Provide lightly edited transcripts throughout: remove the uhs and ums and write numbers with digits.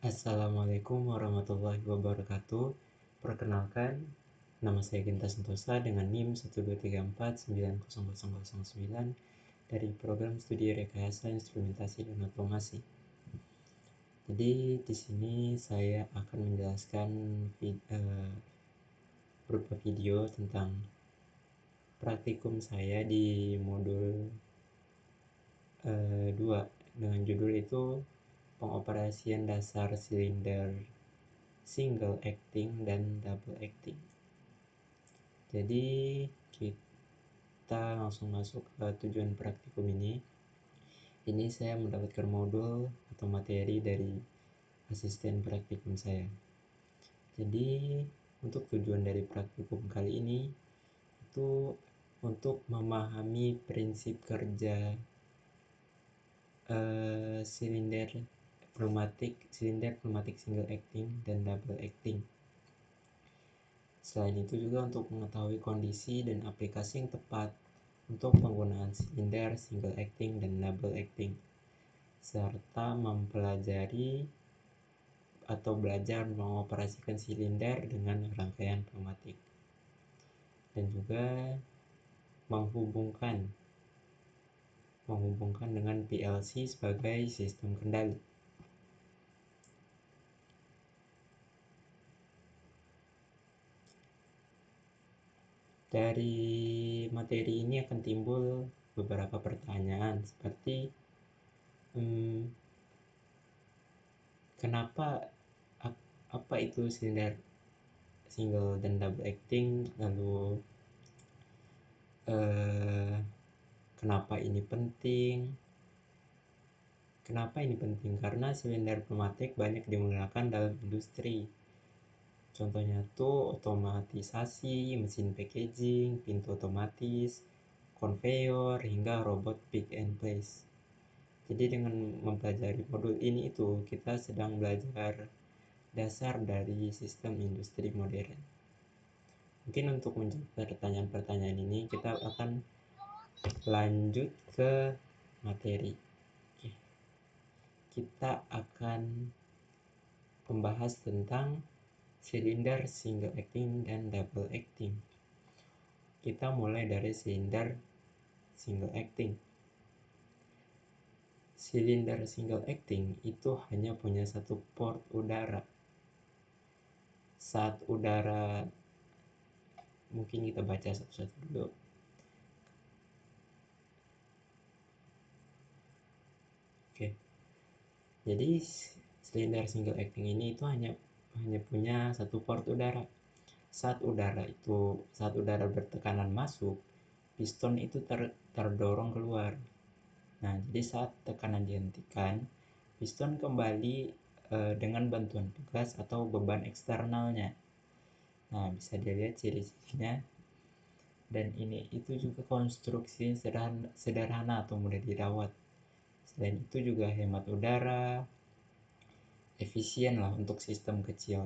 Assalamualaikum warahmatullahi wabarakatuh. Perkenalkan, nama saya Genta Santosa dengan NIM 123490009 dari program studi rekayasa instrumentasi dan otomasi. Jadi di sini saya akan menjelaskan berupa video tentang praktikum saya di modul 2 dengan judul itu pengoperasian dasar silinder single acting dan double acting. Jadi kita langsung masuk ke tujuan praktikum ini. Ini saya mendapatkan modul atau materi dari asisten praktikum saya. Jadi untuk tujuan dari praktikum kali ini itu untuk memahami prinsip kerja silinder pneumatik single acting dan double acting. Selain itu juga untuk mengetahui kondisi dan aplikasi yang tepat untuk penggunaan silinder single acting dan double acting, serta mempelajari atau belajar mengoperasikan silinder dengan rangkaian pneumatik, dan juga menghubungkan dengan PLC sebagai sistem kendali. Dari materi ini akan timbul beberapa pertanyaan seperti kenapa, apa itu silinder single dan double acting, lalu kenapa ini penting? Karena silinder pneumatik banyak digunakan dalam industri. Contohnya tuh otomatisasi, mesin packaging, pintu otomatis, konveyor, hingga robot pick and place. Jadi dengan mempelajari modul ini kita sedang belajar dasar dari sistem industri modern. Mungkin untuk menjawab pertanyaan-pertanyaan ini kita akan lanjut ke materi. Kita akan membahas tentang silinder single acting dan double acting. Kita mulai dari silinder single acting. Silinder single acting itu hanya punya satu port udara. Saat udara, mungkin kita baca satu-satu dulu. Oke. Jadi silinder single acting ini itu hanya punya satu port udara. Saat udara bertekanan masuk, piston itu terdorong keluar. Nah, jadi saat tekanan dihentikan, piston kembali dengan bantuan tugas atau beban eksternalnya. Nah, bisa dilihat ciri-cirinya. Dan ini itu juga konstruksi sederhana atau mudah dirawat. Selain itu juga hemat udara, efisien lah untuk sistem kecil.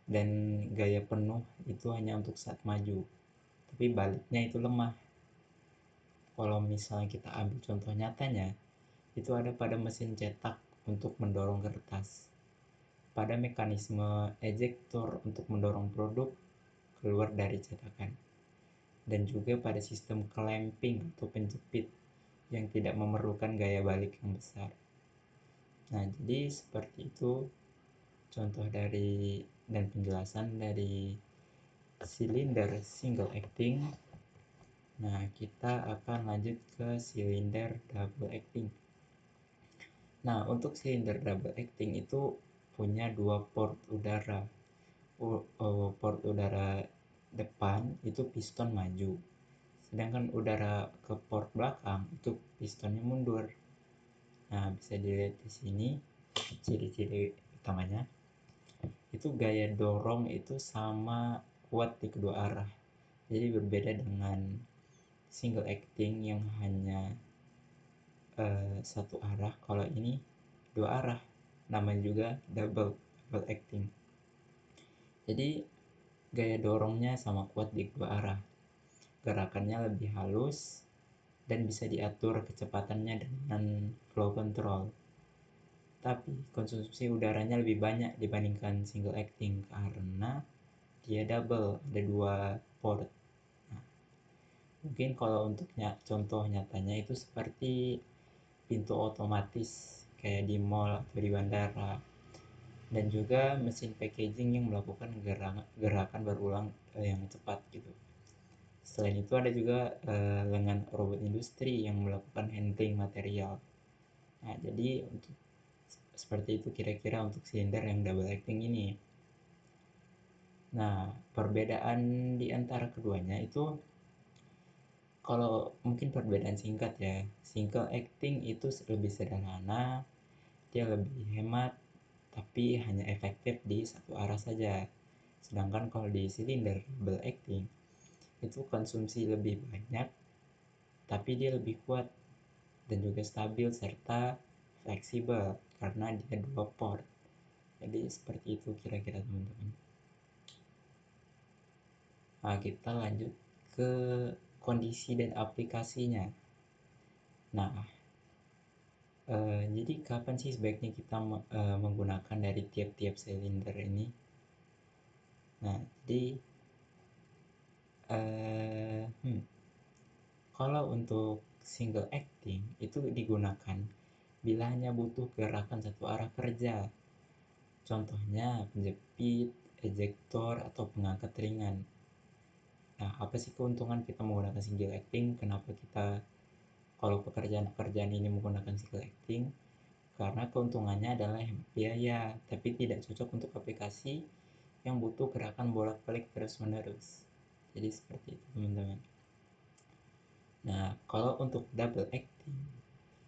Dan gaya penuh itu hanya untuk saat maju. Tapi baliknya itu lemah. Kalau misalnya kita ambil contoh nyatanya, itu ada pada mesin cetak untuk mendorong kertas, pada mekanisme ejektor untuk mendorong produk keluar dari cetakan, dan juga pada sistem clamping atau penjepit yang tidak memerlukan gaya balik yang besar. Nah, jadi seperti itu contoh dari dan penjelasan dari silinder single acting. Nah, kita akan lanjut ke silinder double acting. Nah, untuk silinder double acting itu punya dua port udara. Port udara depan itu piston maju, sedangkan udara ke port belakang itu pistonnya mundur. Nah, bisa dilihat di sini ciri-ciri utamanya. Itu gaya dorong itu sama kuat di kedua arah. Jadi berbeda dengan single acting yang hanya satu arah. Kalau ini dua arah, namanya juga double acting. Jadi gaya dorongnya sama kuat di kedua arah. Gerakannya lebih halus dan bisa diatur kecepatannya dengan flow control. tapi konsumsi udaranya lebih banyak dibandingkan single acting karena dia double, ada dua port. Nah, mungkin kalau untuk contoh nyatanya itu seperti pintu otomatis kayak di mall atau di bandara, dan juga mesin packaging yang melakukan gerakan berulang yang cepat gitu. Selain itu ada juga lengan robot industri yang melakukan handling material. Nah, jadi untuk seperti itu kira-kira untuk silinder yang double acting ini. Nah, perbedaan di antara keduanya itu, kalau mungkin perbedaan singkat ya, single acting itu lebih sederhana, dia lebih hemat, tapi hanya efektif di satu arah saja. Sedangkan kalau di silinder double acting, itu konsumsi lebih banyak, tapi dia lebih kuat dan juga stabil serta fleksibel karena dia dua port. Jadi seperti itu kira-kira teman-teman. Nah, kita lanjut ke kondisi dan aplikasinya. Nah, jadi kapan sih sebaiknya kita menggunakan dari tiap-tiap silinder ini? Nah, jadi eh, hmm, kalau untuk single acting itu digunakan bila hanya butuh gerakan satu arah kerja. Contohnya penjepit, ejektor, atau pengangkat ringan. Nah, apa sih keuntungan kita menggunakan single acting? Kenapa kita kalau pekerjaan-pekerjaan ini menggunakan single acting? Karena keuntungannya adalah hemat biaya, tapi tidak cocok untuk aplikasi yang butuh gerakan bolak-balik terus-menerus. Jadi seperti itu teman-teman. Nah, kalau untuk double acting,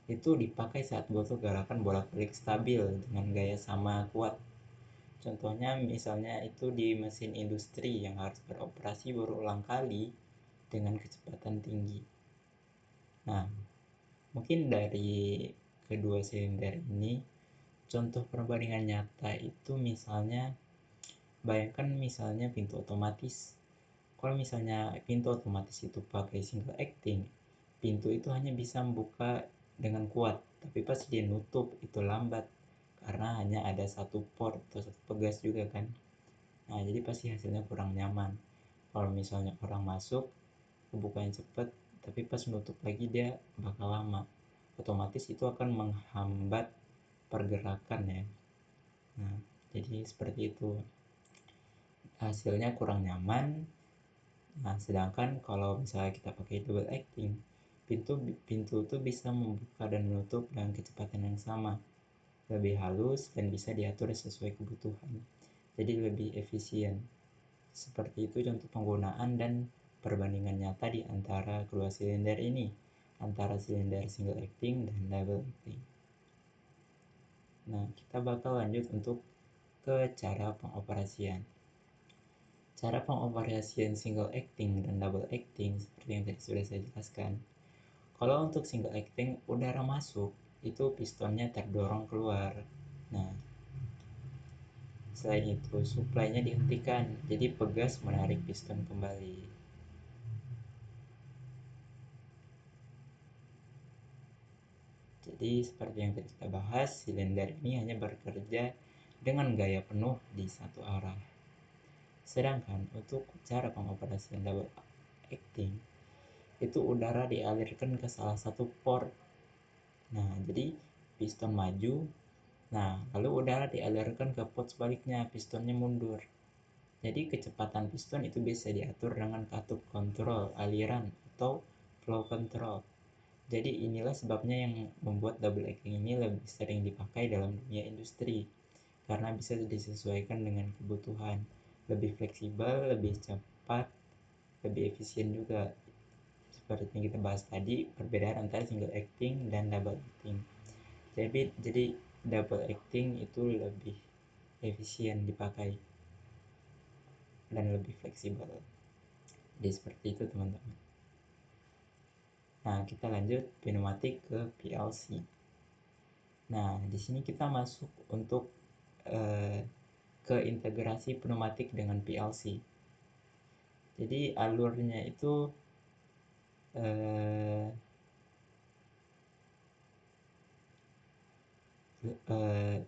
itu dipakai saat butuh gerakan bolak-balik stabil dengan gaya sama kuat. Contohnya misalnya itu di mesin industri yang harus beroperasi berulang kali dengan kecepatan tinggi. Nah, mungkin dari kedua silinder ini, contoh perbandingan nyata itu misalnya, bayangkan misalnya pintu otomatis. Kalau misalnya pintu otomatis itu pakai single acting, pintu itu hanya bisa membuka dengan kuat, tapi pas dia nutup itu lambat karena hanya ada satu port atau satu pegas juga kan. Nah, jadi pasti hasilnya kurang nyaman. Kalau misalnya orang masuk, kebukanya cepat, tapi pas nutup lagi dia bakal lama. Otomatis itu akan menghambat pergerakan ya. Nah, jadi seperti itu. Hasilnya kurang nyaman. Nah, sedangkan kalau misalnya kita pakai double acting, pintu pintu itu bisa membuka dan menutup dengan kecepatan yang sama, lebih halus dan bisa diatur sesuai kebutuhan. Jadi lebih efisien. Seperti itu contoh penggunaan dan perbandingan nyata di antara kedua silinder ini, antara silinder single acting dan double acting. Nah, kita bakal lanjut untuk ke cara pengoperasian. Cara pengoperasian single acting dan double acting seperti yang tadi sudah saya jelaskan. Kalau untuk single acting, udara masuk, itu pistonnya terdorong keluar. Nah, selain itu, suplainya dihentikan, jadi pegas menarik piston kembali. Jadi seperti yang tadi kita bahas, silinder ini hanya bekerja dengan gaya penuh di satu arah. Sedangkan untuk cara pengoperasian double acting, itu udara dialirkan ke salah satu port. Nah, jadi piston maju, nah lalu udara dialirkan ke port sebaliknya, pistonnya mundur. Jadi kecepatan piston itu bisa diatur dengan katup kontrol aliran atau flow control. Jadi inilah sebabnya yang membuat double acting ini lebih sering dipakai dalam dunia industri, karena bisa disesuaikan dengan kebutuhan, lebih fleksibel, lebih cepat, lebih efisien juga. Seperti yang kita bahas tadi, perbedaan antara single acting dan double acting. Jadi double acting itu lebih efisien dipakai dan lebih fleksibel. Jadi seperti itu teman-teman. Nah, kita lanjut pneumatik ke PLC. Nah, di sini kita masuk untuk ke integrasi pneumatik dengan PLC. Jadi alurnya itu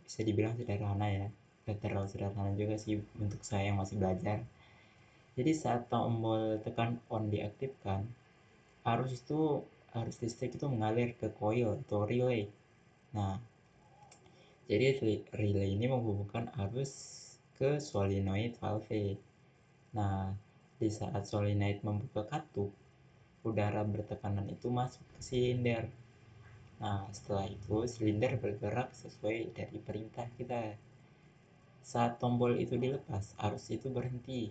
bisa dibilang sederhana ya, gak terlalu sederhana juga sih untuk saya yang masih belajar. Jadi saat tombol tekan on diaktifkan, arus listrik itu mengalir ke coil atau relay. Nah, jadi relay ini menghubungkan arus ke solenoid valve. Nah, di saat solenoid membuka katup, udara bertekanan itu masuk ke silinder. Nah, setelah itu silinder bergerak sesuai dari perintah kita. Saat tombol itu dilepas, arus itu berhenti.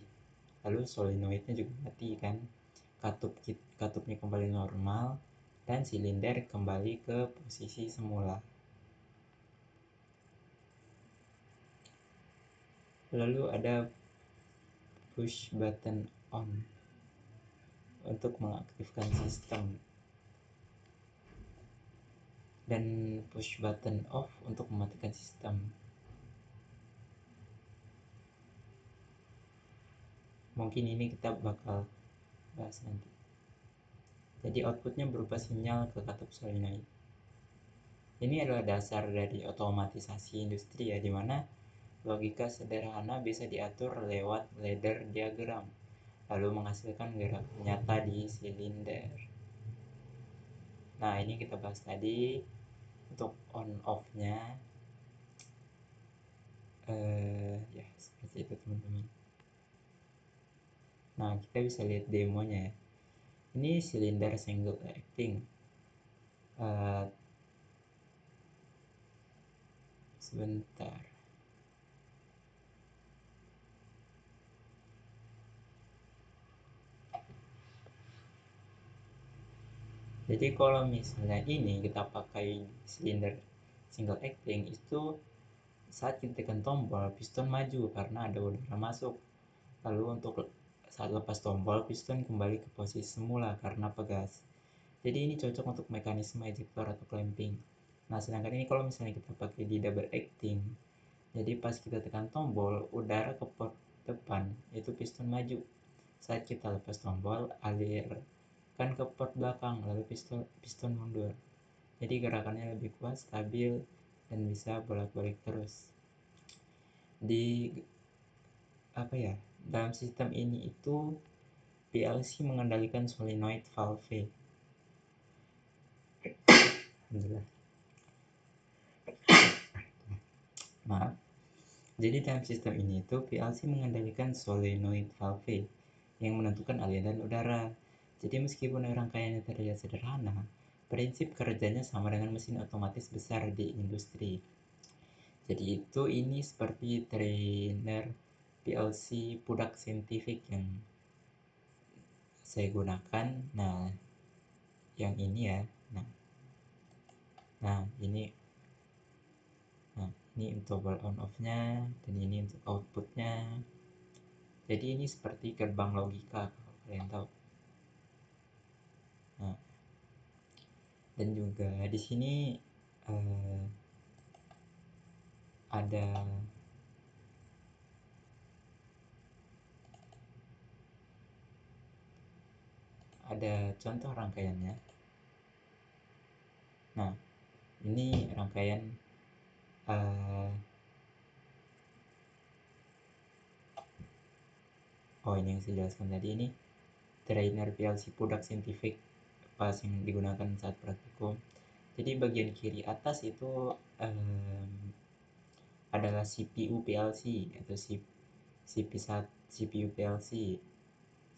Lalu solenoidnya juga mati kan. Katupnya kembali normal dan silinder kembali ke posisi semula. Lalu ada push button on untuk mengaktifkan sistem dan push button off untuk mematikan sistem. Mungkin ini kita bakal bahas nanti. Jadi outputnya berupa sinyal ke katup solenoid. Ini adalah dasar dari otomatisasi industri ya, dimana logika sederhana bisa diatur lewat ladder diagram, lalu menghasilkan gerak nyata di silinder. Nah, ini kita bahas tadi untuk on off-nya. Ya, seperti itu teman-teman. Nah, kita bisa lihat demonya ya. Ini silinder single acting. Uh, Sebentar. Jadi kalau misalnya ini kita pakai silinder single acting, itu saat kita tekan tombol piston maju karena ada udara masuk. Lalu untuk saat lepas tombol piston kembali ke posisi semula karena pegas. Jadi ini cocok untuk mekanisme ejector atau clamping. Nah, sedangkan ini kalau misalnya kita pakai di double acting, jadi pas kita tekan tombol udara ke port depan, itu piston maju. Saat kita lepas tombol, alirkan ke port belakang, lalu piston mundur. Jadi gerakannya lebih kuat, stabil, dan bisa bolak-balik terus. Di apa ya? Dalam sistem ini itu PLC mengendalikan solenoid valve. Alhamdulillah. Maaf. Jadi dalam sistem ini itu PLC mengendalikan solenoid valve yang menentukan aliran udara. Jadi meskipun rangkaiannya terlihat sederhana, prinsip kerjanya sama dengan mesin otomatis besar di industri. Jadi itu ini seperti trainer PLC Pudak Scientific yang saya gunakan. Nah, yang ini ya. Nah, nah ini Nah, ini untuk on off-nya dan ini untuk outputnya. Jadi ini seperti gerbang logika kalau kalian tahu. Nah, dan juga di sini eh, ada contoh rangkaiannya. Nah, ini rangkaian eh, ini yang saya jelaskan tadi, ini trainer PLC Pudak Scientific pas yang digunakan saat praktikum. Jadi bagian kiri atas itu adalah CPU PLC atau CPU PLC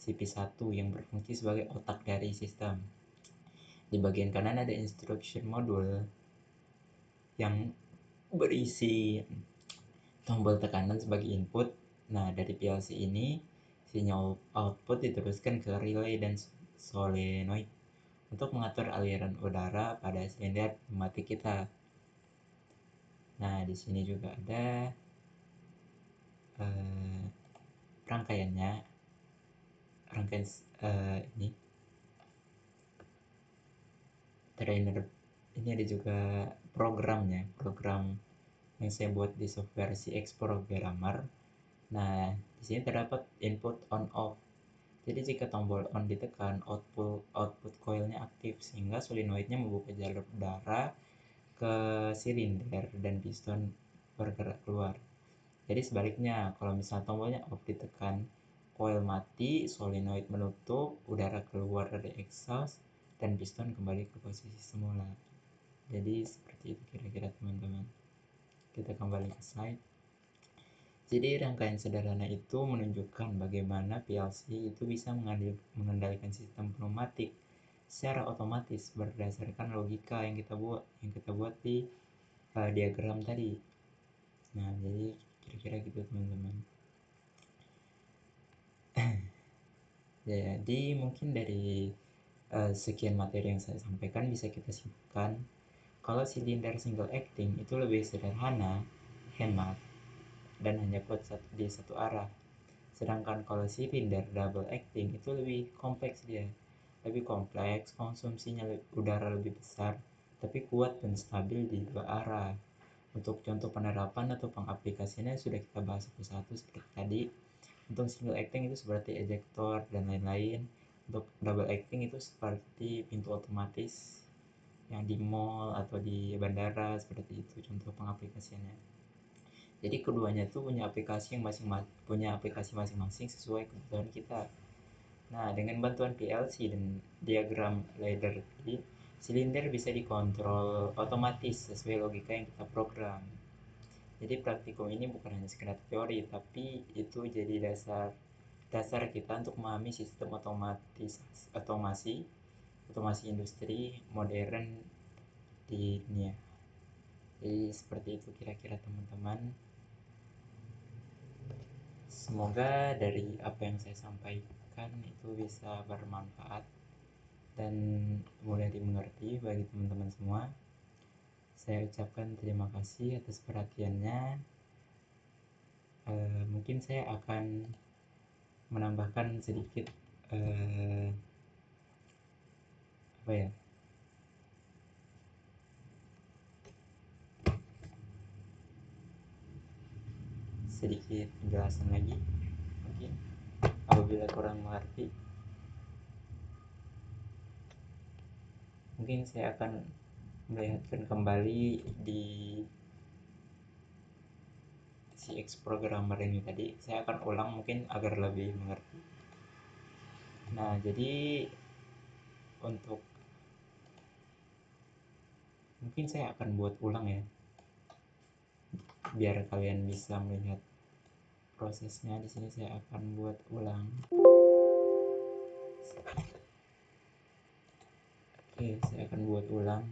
CP1 yang berfungsi sebagai otak dari sistem. Di bagian kanan ada instruction module yang berisi tombol tekanan sebagai input. Nah, dari PLC ini sinyal output diteruskan ke relay dan solenoid untuk mengatur aliran udara pada silinder pneumatik kita. Nah, di sini juga ada rangkaiannya. Rangkaian ini trainer ini ada juga program yang saya buat di software CX Programmer. Nah, di sini terdapat input on off. Jadi jika tombol on ditekan, output coilnya aktif sehingga solenoidnya membuka jalur udara ke silinder dan piston bergerak keluar. Jadi sebaliknya, kalau misalnya tombolnya off ditekan, coil mati, solenoid menutup, udara keluar dari exhaust, dan piston kembali ke posisi semula. Jadi seperti itu kira-kira teman-teman. Kita kembali ke slide. Jadi rangkaian sederhana itu menunjukkan bagaimana PLC itu bisa mengendalikan sistem pneumatik secara otomatis berdasarkan logika yang kita buat di diagram tadi. Nah, jadi kira-kira gitu teman-teman. Jadi mungkin dari sekian materi yang saya sampaikan bisa kita simpulkan kalau silinder single acting itu lebih sederhana, hemat, dan hanya kuat di satu arah. Sedangkan kalau silinder double acting itu lebih kompleks dia. Lebih kompleks, konsumsinya udara lebih besar, tapi kuat dan stabil di dua arah. Untuk contoh penerapan atau pengaplikasiannya sudah kita bahas satu-satu seperti tadi. Untuk single acting itu seperti ejector dan lain-lain. Untuk double acting itu seperti pintu otomatis yang di mall atau di bandara, seperti itu contoh pengaplikasiannya. Jadi keduanya tuh punya aplikasi masing-masing sesuai kebutuhan kita. Nah, dengan bantuan PLC dan diagram ladder tadi, silinder bisa dikontrol otomatis sesuai logika yang kita program. Jadi praktikum ini bukan hanya sekedar teori, tapi itu jadi dasar kita untuk memahami sistem otomasi industri modern di dunia. Jadi seperti itu kira-kira teman-teman. Semoga dari apa yang saya sampaikan itu bisa bermanfaat dan mudah dimengerti bagi teman-teman semua. Saya ucapkan terima kasih atas perhatiannya. Mungkin saya akan menambahkan sedikit apa ya? Sedikit penjelasan lagi mungkin apabila kurang mengerti. Mungkin saya akan melihatkan kembali di CX programmer ini tadi. Saya akan ulang mungkin agar lebih mengerti. Nah, jadi untuk mungkin saya akan buat ulang ya, biar kalian bisa melihat prosesnya. Di sini saya akan buat ulang. Oke, saya akan buat ulang.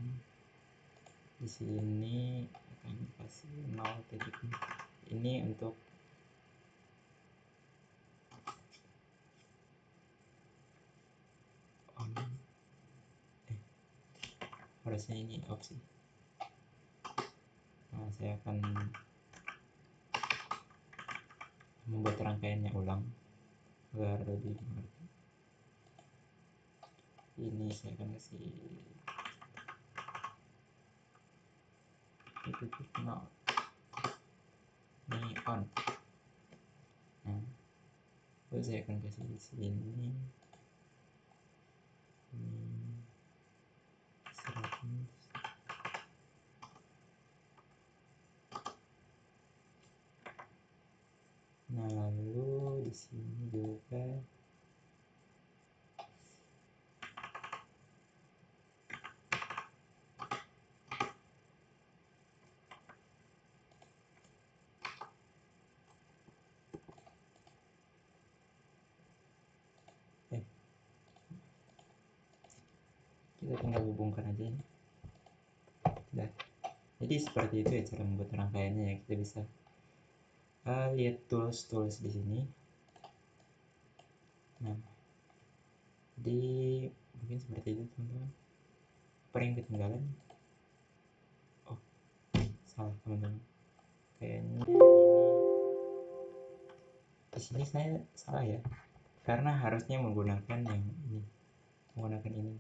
Di sini akan kasih 0 titik. Ini untuk on. Harusnya ini opsi. Nah, saya akan membuat rangkaiannya ulang agar lebih mengerti. Ini saya akan kasih titik 0. Ini on. Nah, terus saya akan kasih di sini ini 100. Nah, lalu di sini juga kita tinggal hubungkan aja ini. Nah, jadi seperti itu ya cara membuat rangkaiannya ya. Kita bisa lihat tools di sini. Nah, jadi mungkin seperti itu teman-teman. Apa yang ketinggalan? Oh, salah teman-teman. Kayaknya ini di sini saya salah ya. Karena harusnya menggunakan yang ini. Menggunakan ini.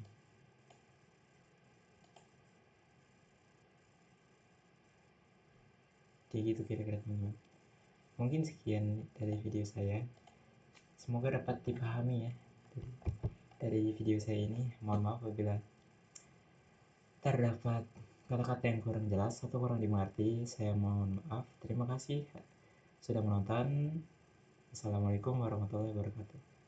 Kayak gitu kira-kira teman-teman. Mungkin sekian dari video saya. Semoga dapat dipahami ya dari video saya ini. Mohon maaf apabila terdapat kata-kata yang kurang jelas atau kurang dimengerti, saya mohon maaf. Terima kasih sudah menonton. Assalamualaikum warahmatullahi wabarakatuh.